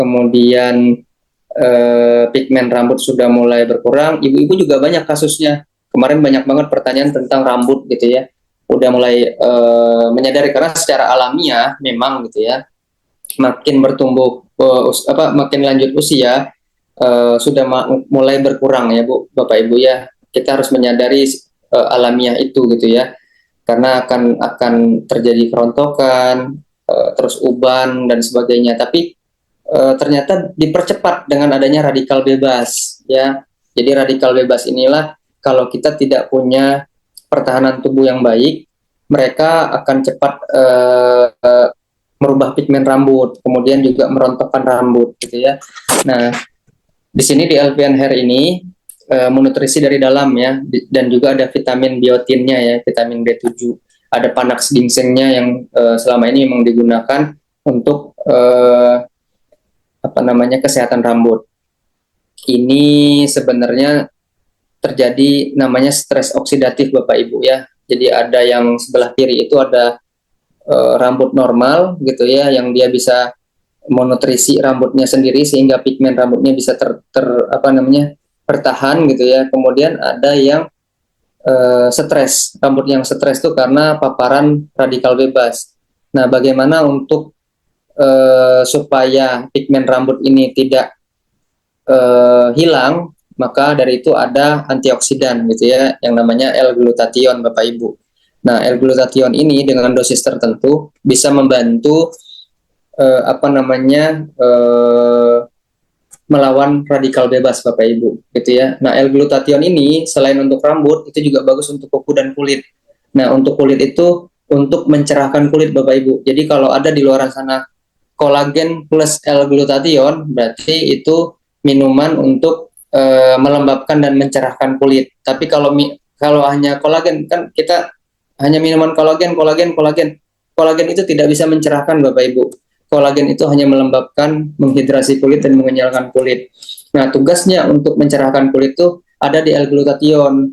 kemudian pigmen rambut sudah mulai berkurang. Ibu-ibu juga banyak kasusnya. Kemarin banyak banget pertanyaan tentang rambut gitu ya. Udah mulai menyadari karena secara alamiah memang gitu ya. Makin bertumbuh makin lanjut usia sudah mulai berkurang ya Bu, Bapak Ibu ya. Kita harus menyadari alamiah itu gitu ya. Karena akan terjadi kerontokan, terus uban dan sebagainya. Tapi ternyata dipercepat dengan adanya radikal bebas ya. Jadi radikal bebas inilah kalau kita tidak punya pertahanan tubuh yang baik, mereka akan cepat merubah pigmen rambut, kemudian juga merontokkan rambut gitu ya. Nah, di sini di Elvian Hair ini menutrisi dari dalam ya, dan juga ada vitamin biotinnya ya, vitamin B7. Ada panax ginsengnya yang selama ini memang digunakan untuk kesehatan rambut. Ini sebenarnya terjadi namanya stres oksidatif Bapak Ibu ya. Jadi ada yang sebelah kiri itu ada rambut normal gitu ya, yang dia bisa menutrisi rambutnya sendiri sehingga pigmen rambutnya bisa bertahan gitu ya. Kemudian ada yang stres, rambut yang stres itu karena paparan radikal bebas. Nah, bagaimana untuk supaya pigmen rambut ini tidak hilang, maka dari itu ada antioksidan gitu ya, yang namanya L-glutathione Bapak Ibu. Nah, L-glutathione ini dengan dosis tertentu bisa membantu melawan radikal bebas Bapak Ibu gitu ya. Nah, L-glutathione ini selain untuk rambut itu juga bagus untuk kuku dan kulit. Nah, untuk kulit itu untuk mencerahkan kulit Bapak Ibu. Jadi kalau ada di luar sana kolagen plus L-glutathione, berarti itu minuman untuk melembabkan dan mencerahkan kulit. Tapi kalau hanya kolagen, kan kita hanya minuman kolagen. Kolagen itu tidak bisa mencerahkan Bapak Ibu. Kolagen itu hanya melembabkan, menghidrasi kulit dan mengenyalkan kulit. Nah, tugasnya untuk mencerahkan kulit itu ada di L-glutathione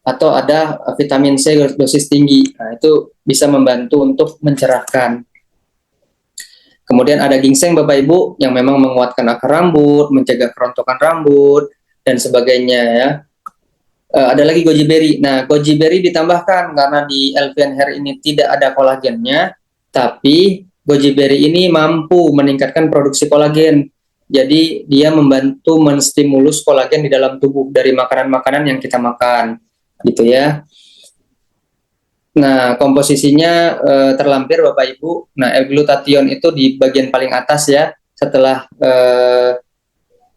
atau ada vitamin C dosis tinggi. Nah, itu bisa membantu untuk mencerahkan. Kemudian ada ginseng Bapak Ibu yang memang menguatkan akar rambut, mencegah kerontokan rambut dan sebagainya ya. Ada lagi goji berry. Nah, goji berry ditambahkan karena di Elvian Hair ini tidak ada kolagennya, tapi goji berry ini mampu meningkatkan produksi kolagen. Jadi dia membantu menstimulus kolagen di dalam tubuh dari makanan-makanan yang kita makan, gitu ya. Nah, komposisinya terlampir Bapak Ibu. Nah, L-glutathione itu di bagian paling atas ya, setelah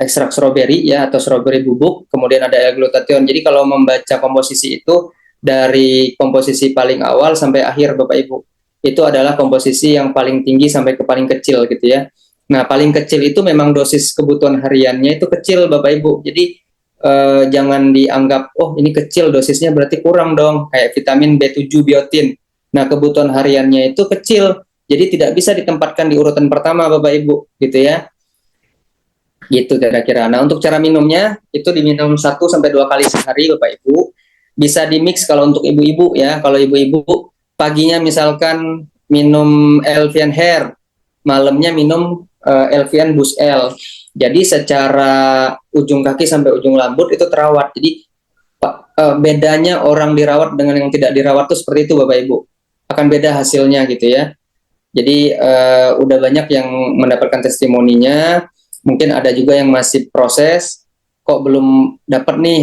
ekstrak stroberi ya, atau stroberi bubuk, kemudian ada L-glutathione. Jadi kalau membaca komposisi itu dari komposisi paling awal sampai akhir Bapak Ibu, itu adalah komposisi yang paling tinggi sampai ke paling kecil gitu ya. Nah, paling kecil itu memang dosis kebutuhan hariannya itu kecil Bapak Ibu. Jadi jangan dianggap, oh ini kecil dosisnya berarti kurang dong, kayak vitamin B7 biotin. Nah, kebutuhan hariannya itu kecil, jadi tidak bisa ditempatkan di urutan pertama Bapak Ibu, gitu ya. Gitu kira-kira. Nah, untuk cara minumnya, itu diminum 1-2 kali sehari Bapak Ibu. Bisa dimix kalau untuk ibu-ibu ya. Kalau ibu-ibu, paginya misalkan minum Elvian Hair, malamnya minum Elvian Boost L. Jadi secara ujung kaki sampai ujung rambut itu terawat. Jadi bedanya orang dirawat dengan yang tidak dirawat itu seperti itu Bapak Ibu. Akan beda hasilnya gitu ya. Jadi udah banyak yang mendapatkan testimoninya. Mungkin ada juga yang masih proses, kok belum dapat nih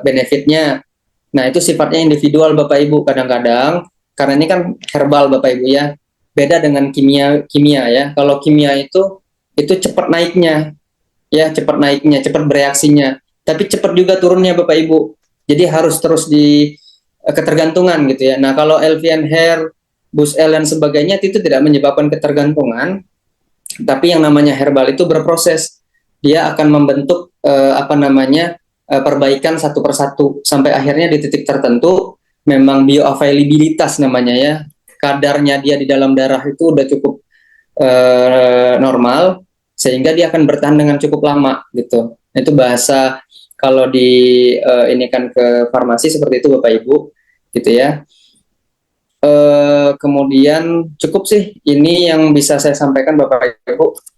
benefitnya. Nah, itu sifatnya individual Bapak Ibu kadang-kadang, karena ini kan herbal Bapak Ibu ya. Beda dengan kimia ya. Kalau kimia itu cepat naiknya, ya cepat naiknya, cepat bereaksinya, tapi cepat juga turunnya Bapak Ibu. Jadi harus terus di ketergantungan gitu ya. Nah, kalau Elvian Hair, Boost L dan sebagainya itu tidak menyebabkan ketergantungan, tapi yang namanya herbal itu berproses. Dia akan membentuk perbaikan satu persatu sampai akhirnya di titik tertentu memang bioavailabilitas namanya ya. Kadarnya dia di dalam darah itu udah cukup normal, sehingga dia akan bertahan dengan cukup lama gitu. Itu bahasa kalau di ini kan ke farmasi seperti itu Bapak Ibu gitu ya. Kemudian cukup sih ini yang bisa saya sampaikan Bapak Ibu.